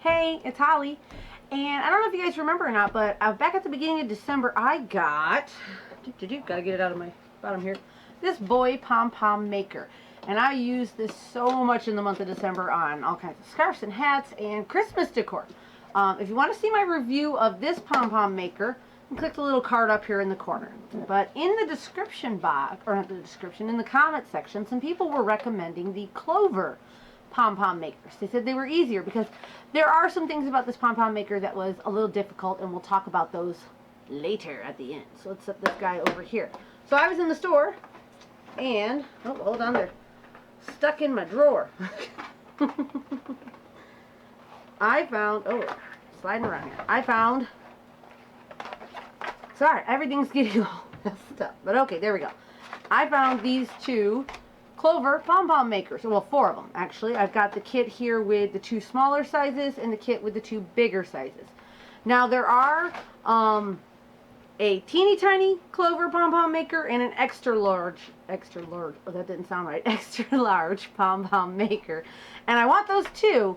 Hey, it's Holly, and I don't know if you guys remember or not, but back at the beginning of December, I got, gotta get it out of my bottom here, this boy pom-pom maker. And I use this so much in the month of December on all kinds of scarves and hats and Christmas decor. If you want to see my review of this pom-pom maker, click the little card up here in the corner. But in the description box, or not the description, in the comment section, some people were recommending the Clover Pom-Pom makers. They said they were easier because there are some things about this pom-pom maker that was a little difficult, and we'll talk about those later at the end. So let's set this guy over here. So I was in the store, and, oh, hold on there, stuck in my drawer. I found, oh, sliding around here. I found, sorry, everything's getting all messed up, but okay, there we go. I found these two Clover Pom-Pom makers. Well, four of them, actually. I've got the kit here with the two smaller sizes and the kit with the two bigger sizes. Now, there are a teeny tiny Clover Pom-Pom maker and an extra large, oh, that didn't sound right, extra large Pom-Pom maker. And I want those two,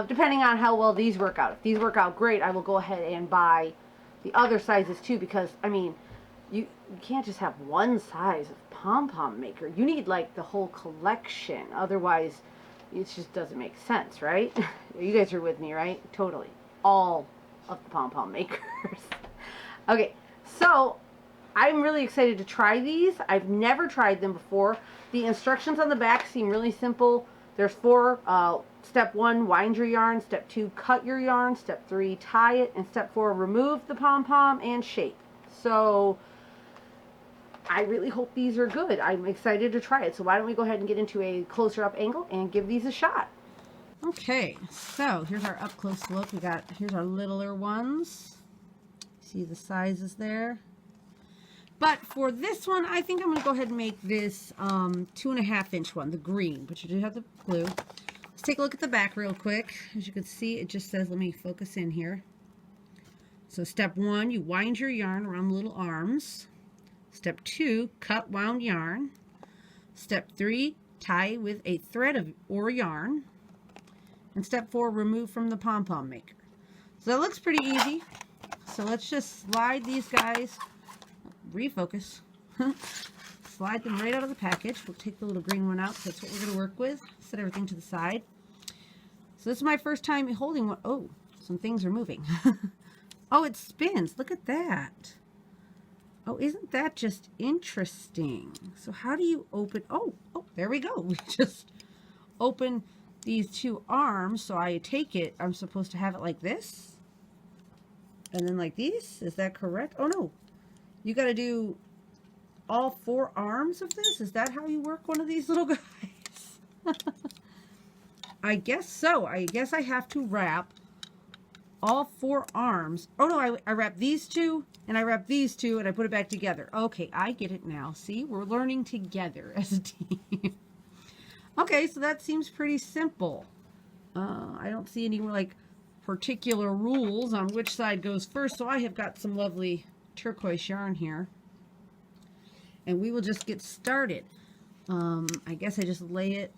depending on how well these work out. If these work out great, I will go ahead and buy the other sizes too, because, I mean, you can't just have one size of pom-pom maker. You need like the whole collection. Otherwise, it just doesn't make sense, right? You guys are with me, right? Totally. All of the pom-pom makers. Okay, so I'm really excited to try these. I've never tried them before. The instructions on the back seem really simple. There's four. Step 1, wind your yarn. Step 2, cut your yarn. Step 3, tie it. And step 4, remove the pom-pom and shape. So I really hope these are good. I'm excited to try it. So why don't we go ahead and get into a closer up angle and give these a shot. Okay, so here's our up close look. Here's our littler ones. See the sizes there. But for this one, I think I'm going to go ahead and make this 2.5 inch one, the green. But you do have the blue. Let's take a look at the back real quick. As you can see, it just says, let me focus in here. So step 1, you wind your yarn around the little arms. Step 2, cut wound yarn. Step 3, tie with a thread or yarn. And step 4, remove from the pom-pom maker. So that looks pretty easy. So let's just slide these guys, refocus, slide them right out of the package. We'll take the little green one out, so that's what we're going to work with. Set everything to the side. So this is my first time holding one. Oh, some things are moving. Oh, it spins. Look at that. Oh, isn't that just interesting? So how do you open? Oh, there we go. We just open these two arms. So I take it, I'm supposed to have it like this. And then like these. Is that correct? Oh, no. You got to do all 4 arms of this? Is that how you work one of these little guys? I guess so. I guess I have to wrap all 4 arms. Oh, no, I wrap these two. And I wrap these two and I put it back together. Okay, I get it now. See, we're learning together as a team. Okay, so that seems pretty simple. I don't see any like particular rules on which side goes first. So I have got some lovely turquoise yarn here. And we will just get started. I guess I just lay it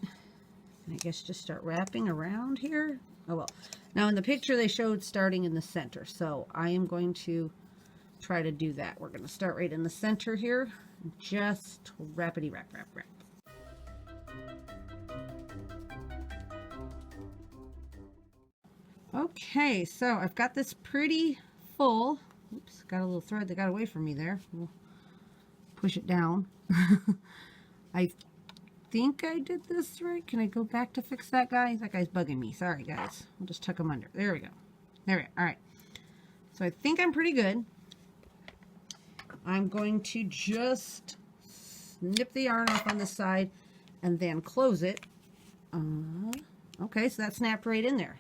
and I guess just start wrapping around here. Oh, well. Now in the picture they showed starting in the center. So I am going to try to do that. We're going to start right in the center here. Just wrap. Okay, so I've got this pretty full. Oops, got a little thread that got away from me there. We'll push it down. I think I did this right. Can I go back to fix that guy? That guy's bugging me. Sorry, guys. We'll just tuck him under. There we go. There we go. All right. So I think I'm pretty good. I'm going to just snip the yarn off on the side and then close it. Okay, so that snapped right in there.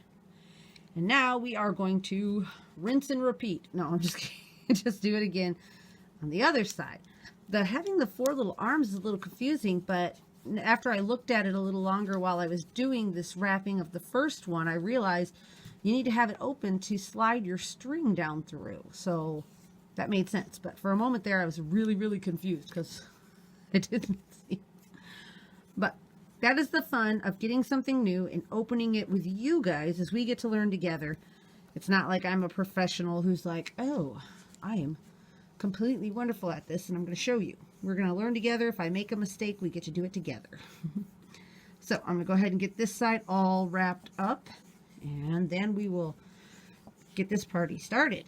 And now we are going to rinse and repeat. No, I'm just kidding. Just do it again on the other side. Having the 4 little arms is a little confusing, but after I looked at it a little longer while I was doing this wrapping of the first one, I realized you need to have it open to slide your string down through. So that made sense. But for a moment there, I was really, really confused because I didn't see. But that is the fun of getting something new and opening it with you guys as we get to learn together. It's not like I'm a professional who's like, oh, I am completely wonderful at this and I'm going to show you. We're going to learn together. If I make a mistake, we get to do it together. So I'm going to go ahead and get this side all wrapped up, and then we will get this party started.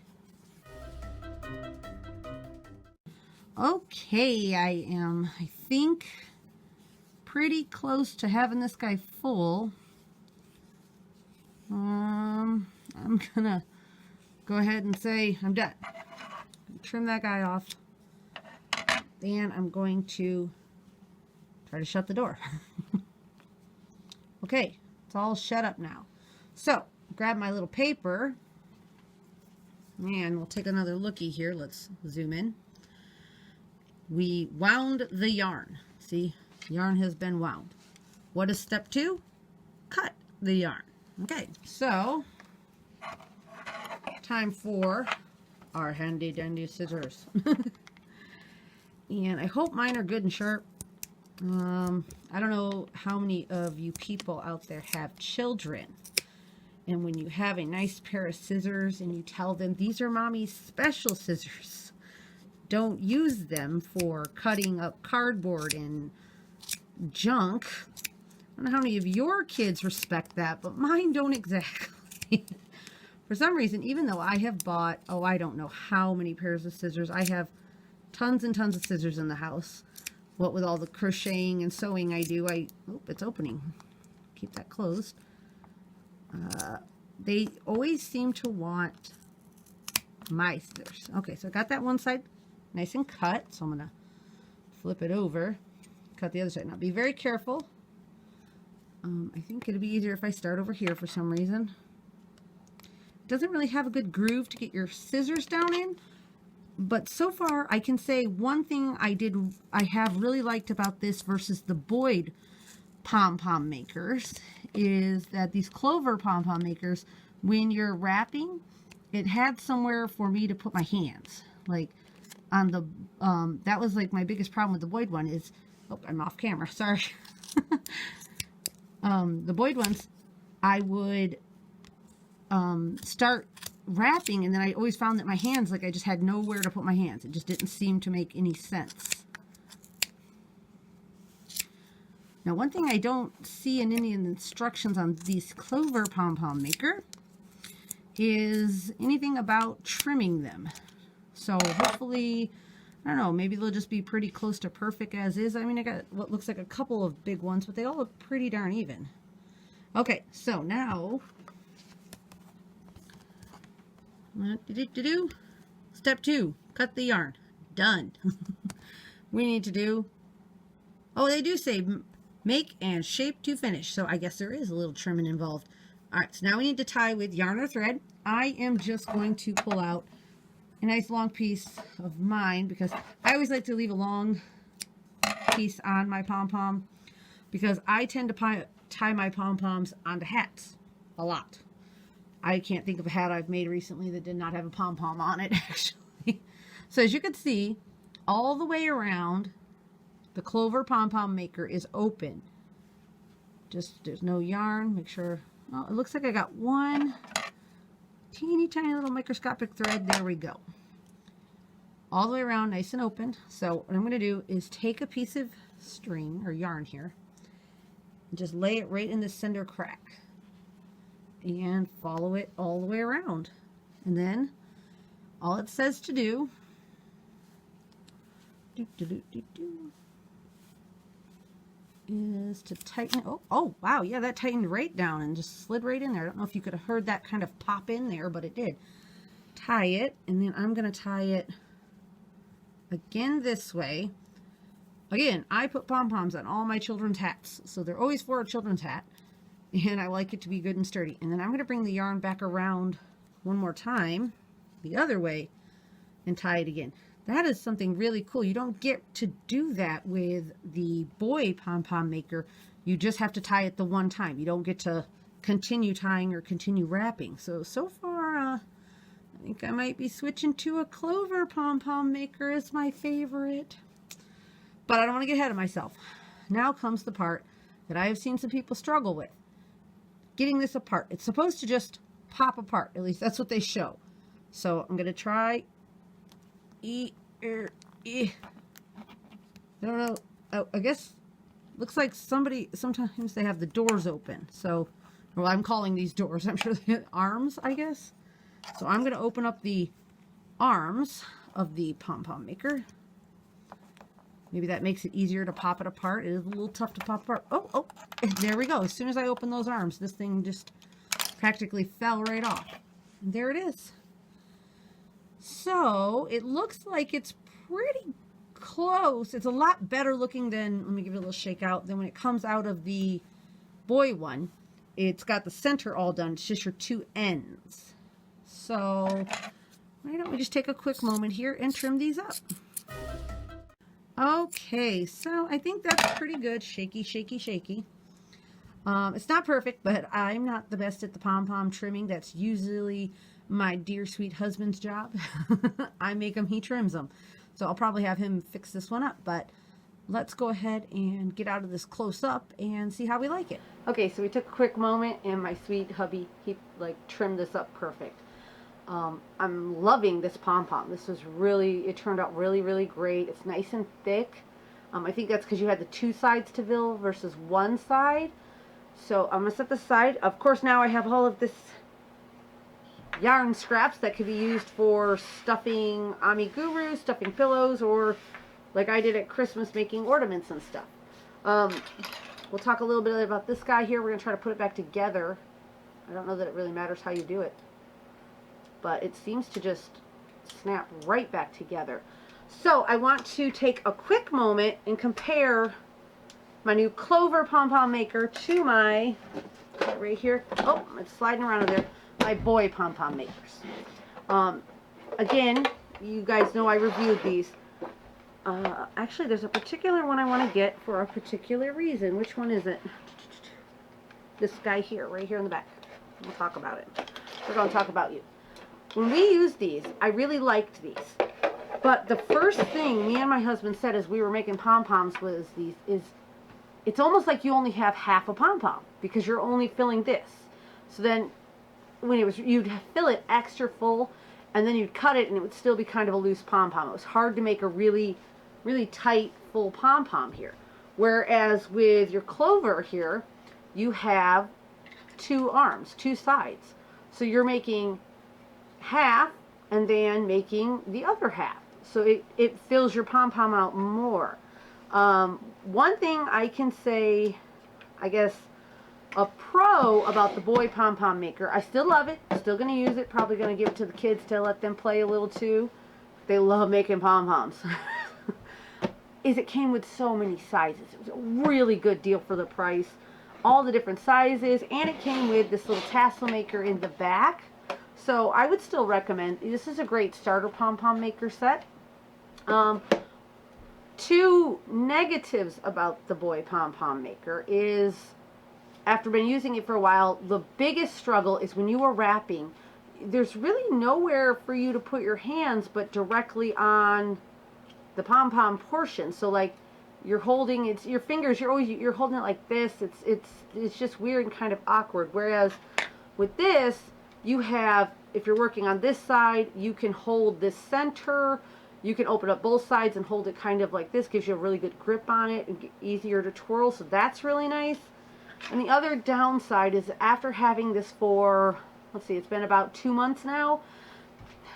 Okay, I think, pretty close to having this guy full. I'm gonna go ahead and say I'm done. Trim that guy off. Then I'm going to try to shut the door. Okay, it's all shut up now. So, grab my little paper. And we'll take another looky here. Let's zoom in. We wound the yarn. See, yarn has been wound. What is step 2? Cut the yarn. Okay, so time for our handy dandy scissors. And I hope mine are good and sharp. I don't know how many of you people out there have children. And when you have a nice pair of scissors and you tell them, these are mommy's special scissors, don't use them for cutting up cardboard and junk. I don't know how many of your kids respect that, but mine don't exactly. For some reason, even though I have bought, oh, I don't know how many pairs of scissors. I have tons and tons of scissors in the house. What with all the crocheting and sewing I do, oh, it's opening. Keep that closed. They always seem to want my scissors. Okay, so I got that one side nice and cut, so I'm going to flip it over, cut the other side. Now be very careful. I think it'll be easier if I start over here for some reason. It doesn't really have a good groove to get your scissors down in, but so far I can say one thing I have really liked about this versus the Boyd pom-pom makers is that these Clover pom-pom makers, when you're wrapping, it had somewhere for me to put my hands. Like on the, that was like my biggest problem with the Boyd one is, oh, I'm off camera, sorry. The Boyd ones, I would start wrapping and then I always found that my hands, like I just had nowhere to put my hands. It just didn't seem to make any sense. Now, one thing I don't see in any of the instructions on these Clover Pom-Pom maker is anything about trimming them. So hopefully, I don't know, maybe they'll just be pretty close to perfect as is. I mean, I got what looks like a couple of big ones, but they all look pretty darn even. Okay, so now, step 2, cut the yarn. Done. We need to do, oh, they do say make and shape to finish. So I guess there is a little trimming involved. All right, so now we need to tie with yarn or thread. I am just going to pull out a nice long piece of mine because I always like to leave a long piece on my pom-pom because I tend to tie my pom-poms onto hats a lot. I can't think of a hat I've made recently that did not have a pom-pom on it, actually. So as you can see, all the way around, the Clover Pom-Pom maker is open. Just, there's no yarn. Make sure, oh, it looks like I got one teeny tiny little microscopic thread. There we go. All the way around, nice and open. So what I'm going to do is take a piece of string or yarn here and just lay it right in the center crack and follow it all the way around. And then all it says to do, is to tighten. Oh wow, yeah, that tightened right down and just slid right in there. I don't know if you could have heard that kind of pop in there, but it did. Tie it, and then I'm going to tie it again this way. Again, I put pom-poms on all my children's hats, so they're always for a children's hat, and I like it to be good and sturdy. And then I'm going to bring the yarn back around one more time the other way and tie it again. That is something really cool. You don't get to do that with the Boy pom-pom maker. You just have to tie it the one time. You don't get to continue tying or continue wrapping. So far, I think I might be switching to a Clover pom-pom maker as my favorite. But I don't want to get ahead of myself. Now comes the part that I have seen some people struggle with. Getting this apart. It's supposed to just pop apart. At least that's what they show. So I'm going to try. I don't know. Oh, I guess looks like sometimes they have the doors open. So, well, I'm calling these doors. I'm sure they have arms, I guess. So I'm going to open up the arms of the pom-pom maker. Maybe that makes it easier to pop it apart. It is a little tough to pop apart. Oh, there we go. As soon as I open those arms, this thing just practically fell right off. And there it is. So it looks like it's pretty close. It's a lot better looking than, let me give it a little shake out, than when it comes out of the boy one. It's got the center all done. It's just your two ends. So why don't we just take a quick moment here and trim these up. Okay, so I think that's pretty good. Shaky, shaky, shaky. It's not perfect, but I'm not the best at the pom-pom trimming. That's usually my dear sweet husband's job. I make them, he trims them. So I'll probably have him fix this one up, but let's go ahead and get out of this close up and see how we like it. Okay, so we took a quick moment and my sweet hubby, he like trimmed this up perfect. I'm loving this pom-pom. This was really, it turned out really, really great. It's nice and thick. I think that's because you had the two sides to fill versus one side. So I'm going to set this aside. Of course, now I have all of this yarn scraps that could be used for stuffing amigurus, stuffing pillows, or like I did at Christmas, making ornaments and stuff. We'll talk a little bit about this guy here. We're going to try to put it back together. I don't know that it really matters how you do it, but it seems to just snap right back together. So I want to take a quick moment and compare my new Clover Pom-Pom maker to my, right here, oh, it's sliding around over there, my boy pom-pom makers. Again, you guys know I reviewed these. Actually, there's a particular one I want to get for a particular reason. Which one is it? This guy here, right here in the back. We'll talk about it. We're going to talk about you. When we used these, I really liked these. But the first thing me and my husband said as we were making pom-poms was it's almost like you only have half a pom-pom because you're only filling this. So then when you'd fill it extra full and then you'd cut it and it would still be kind of a loose pom-pom. It was hard to make a really, really tight full pom-pom here. Whereas with your Clover here, you have two arms, two sides. So you're making half and then making the other half. So it fills your pom-pom out more. One thing I can say, I guess, a pro about the boy pom-pom maker, I still love it, still going to use it, probably going to give it to the kids to let them play a little too. They love making pom-poms. Is it came with so many sizes. It was a really good deal for the price. All the different sizes, and it came with this little tassel maker in the back. So I would still recommend, this is a great starter pom-pom maker set. Two negatives about the boy pom-pom maker is, after been using it for a while, the biggest struggle is when you are wrapping, there's really nowhere for you to put your hands but directly on the pom-pom portion. So like you're holding your fingers, you're holding it like this. It's just weird and kind of awkward. Whereas with this, you have, if you're working on this side, you can hold this center. You can open up both sides and hold it kind of like this. Gives you a really good grip on it and easier to twirl. So that's really nice. And the other downside is after having this for, let's see, it's been about 2 months now.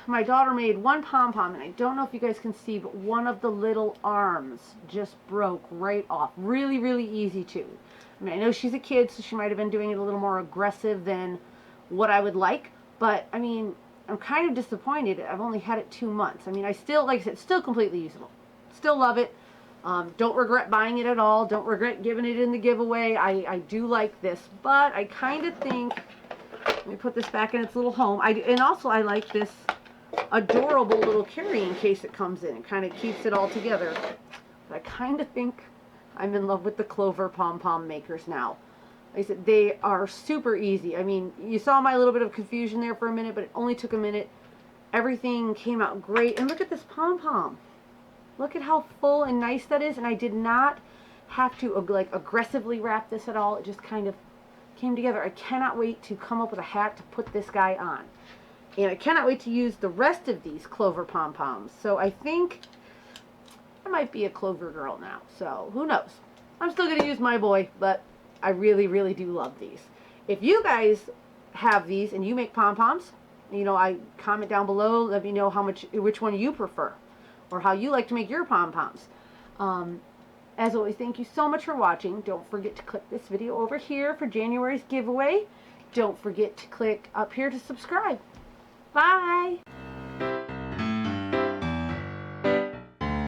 My daughter made one pom-pom, and I don't know if you guys can see, but one of the little arms just broke right off. Really, really easy to. I mean, I know she's a kid, so she might have been doing it a little more aggressive than what I would like. But, I mean, I'm kind of disappointed. I've only had it 2 months. I mean, I still, like I said, still completely usable. Still love it. Don't regret buying it at all. Don't regret giving it in the giveaway. I do like this, but I kind of think, let me put this back in its little home. And also I like this adorable little carrying case it comes in. It kind of keeps it all together. But I kind of think I'm in love with the Clover Pom-Pom makers now. Like I said, they are super easy. I mean, you saw my little bit of confusion there for a minute, but it only took a minute. Everything came out great. And look at this pom-pom. Look at how full and nice that is. And I did not have to like aggressively wrap this at all. It just kind of came together. I cannot wait to come up with a hat to put this guy on. And I cannot wait to use the rest of these Clover Pom-Poms. So I think I might be a Clover girl now. So who knows? I'm still going to use my boy, but I really, really do love these. If you guys have these and you make pom-poms, you know, I comment down below, let me know which one you prefer or how you like to make your pom-poms. As always, thank you so much for watching. Don't forget to click this video over here for January's giveaway. Don't forget to click up here to subscribe. Bye!